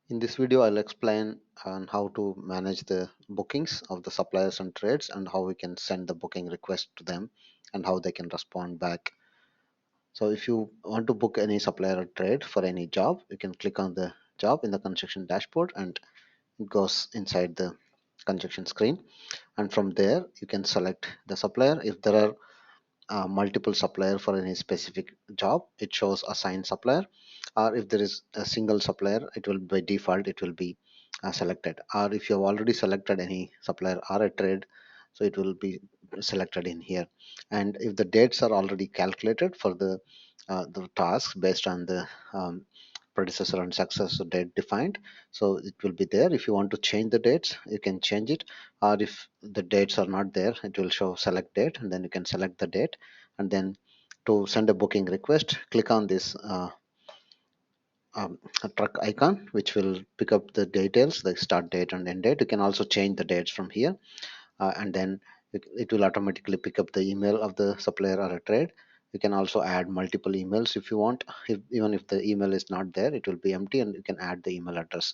In this video, I'll explain on how to manage the bookings of the suppliers and trades and how we can send the booking request to them and how they can respond back. So if you want to book any supplier or trade for any job, you can click on the job in the construction dashboard and it goes inside the construction screen. And from there, you can select the supplier. If there are multiple supplier for any specific job, it shows assigned supplier, or if there is a single supplier, it will by default it will be selected, or if you have already selected any supplier or a trade, so it will be selected in here. And if the dates are already calculated for the tasks based on the predecessor and successor date defined, so it will be there. If you want to change the dates, you can change it, or if the dates are not there, it will show select date, and then you can select the date. And then to send a booking request, click on this a truck icon, which will pick up the details, the start date and end date. You can also change the dates from here, and then it will automatically pick up the email of the supplier or a trade. You can also add multiple emails if you want. Even if the email is not there, it will be empty, and you can add the email address,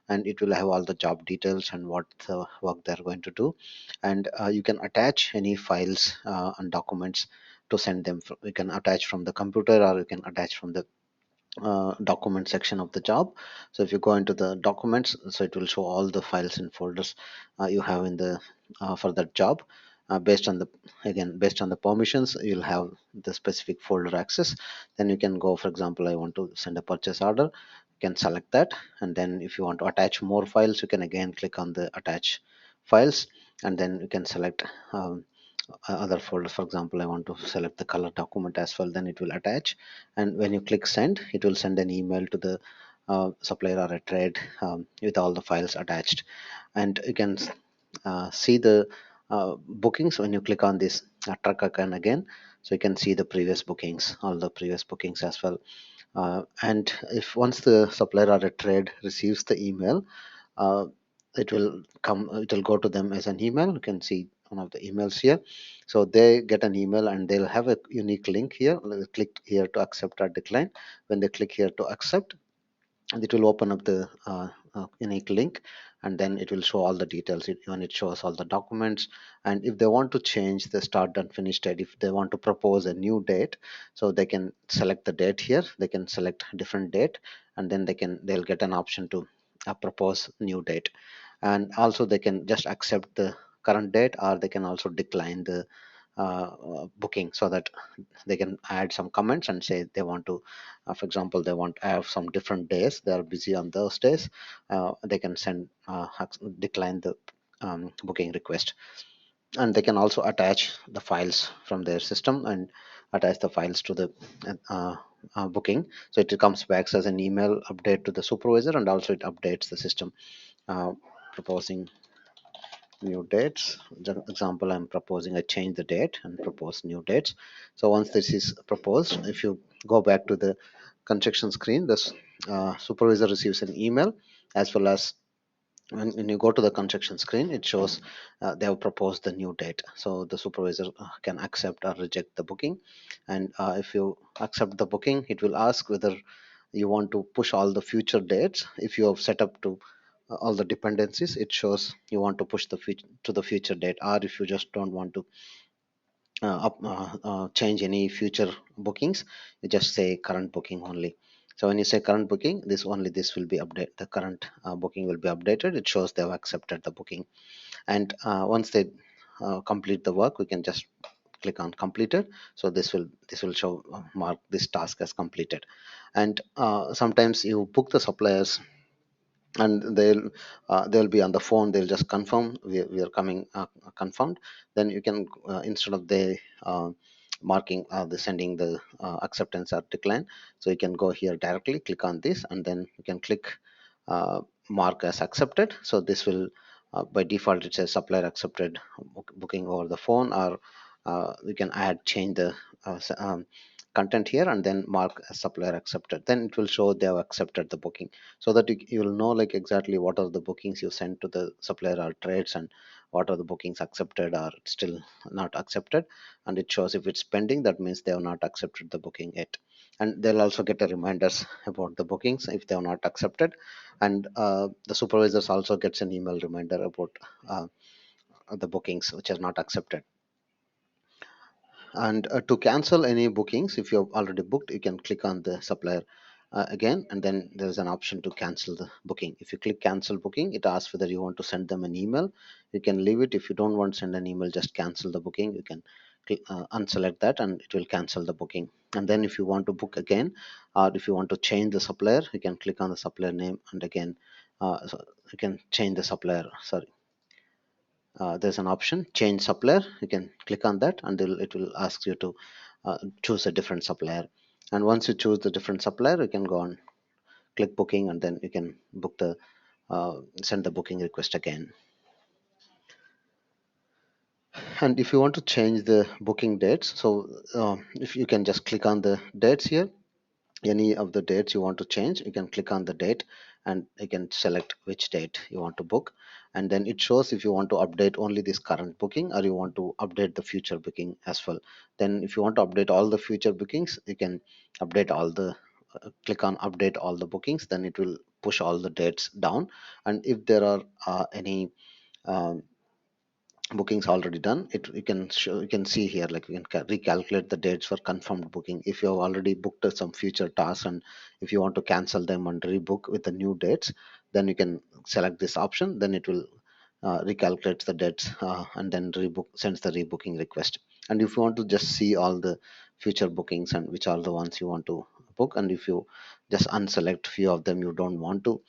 and it will have all the job details and what the work they're going to do. And you can attach any files and documents to send them. You can attach from the computer, or you can attach from the document section of the job. So if you go into the documents, so it will show all the files and folders you have in the for that job. Based on the, again, based on the permissions, you'll have the specific folder access. Then you can go, for example, I want to send a purchase order, you can select that. And then if you want to attach more files, you can again click on the attach files, and then you can select other folders. For example, I want to select the color document as well, then it will attach. And when you click send, it will send an email to the supplier or a trade with all the files attached. And you can see the bookings when you click on this truck icon again. So you can see the previous bookings, all the previous bookings as well. And if once the supplier or a trade receives the email, uh, it will go to them as an email. You can see one of the emails here. So they get an email and they'll have a unique link here. Click here to accept or decline. When they click here to accept, and it will open up the unique link, and then it will show all the details. Even it shows all the documents. And if they want to change the start and finish date, if they want to propose a new date, so they can select the date here. They can select different date, and then they'll get an option to propose new date. And also they can just accept the current date, or they can also decline the booking, so that they can add some comments and say they want to, for example, they want to have some different days, they are busy on those days. They can send decline the booking request. And they can also attach the files from their system and attach the files to the uh, booking, so it comes back as an email update to the supervisor, and also it updates the system uh, proposing new dates. Example, I'm proposing I change the date and propose new dates. So once this is proposed, if you go back to the construction screen, this supervisor receives an email, as well as when you go to the construction screen, it shows they have proposed the new date. So the supervisor can accept or reject the booking. And if you accept the booking, it will ask whether you want to push all the future dates. If you have set up to all the dependencies, it shows you want to push the future to the future date, or if you just don't want to change any future bookings, you just say current booking only. So when you say current booking, this will be updated, the current booking will be updated. It shows they have accepted the booking. And once they complete the work, we can just click on completed. So this will show mark this task as completed. And sometimes you book the suppliers, and they'll be on the phone, they'll just confirm we are coming, confirmed. Then you can, instead of the marking the sending the acceptance or decline, so you can go here directly, click on this, and then you can click mark as accepted. So this will, by default it says supplier accepted booking over the phone, or we can add change the content here, and then mark as supplier accepted. Then it will show they have accepted the booking, so that you will know like exactly what are the bookings you sent to the supplier or trades, and what are the bookings accepted or still not accepted, and it shows if it's pending, that means they have not accepted the booking yet. And they'll also get a reminders about the bookings if they have not accepted, and the supervisors also gets an email reminder about uh, the bookings which are not accepted. And to cancel any bookings, if you have already booked, you can click on the supplier again, and then there's an option to cancel the booking. If you click cancel booking, it asks whether you want to send them an email. You can leave it. If you don't want to send an email, just cancel the booking. You can unselect that and it will cancel the booking. And then if you want to book again, or if you want to change the supplier, you can click on the supplier name, and again so you can change the supplier. Sorry, there's an option change supplier. You can click on that, and it will ask you to choose a different supplier. And once you choose the different supplier, you can go on click booking, and then you can book the send the booking request again. And if you want to change the booking dates, so if you can just click on the dates here, any of the dates you want to change, you can click on the date and you can select which date you want to book. And then it shows if you want to update only this current booking or you want to update the future booking as well. Then if you want to update all the future bookings, you can update all the click on update all the bookings, then it will push all the dates down. And if there are any um, bookings already done, it you can show, you can see here, like you can recalculate the dates for confirmed booking. If you have already booked some future tasks, and if you want to cancel them and rebook with the new dates, then you can select this option, then it will recalculate the dates and then rebook sends the rebooking request. And if you want to just see all the future bookings and which are the ones you want to book, and if you just unselect few of them you don't want to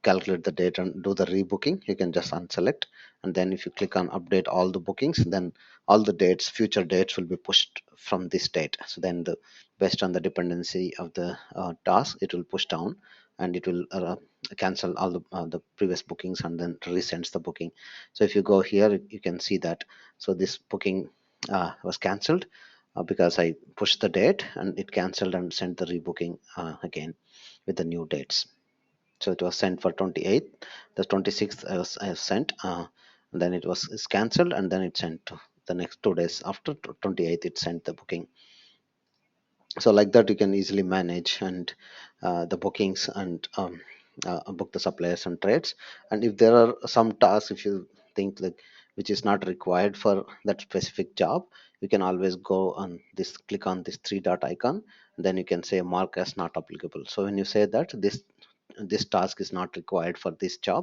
calculate the date and do the rebooking, you can just unselect. And then if you click on update all the bookings, then all the dates future dates will be pushed from this date. So then the based on the dependency of the task, it will push down, and it will cancel all the previous bookings and then resends the booking. So if you go here, you can see that, so this booking was cancelled because I pushed the date, and it cancelled and sent the rebooking again with the new dates. So it was sent for 28th, the 26th I was sent, and then it was is cancelled, and then it sent to the next 2 days after 28th it sent the booking. So like that you can easily manage and the bookings and book the suppliers and trades. And if there are some tasks, if you think like which is not required for that specific job, you can always go on this, click on this three dot icon, and then you can say mark as not applicable. So when you say that this task is not required for this job,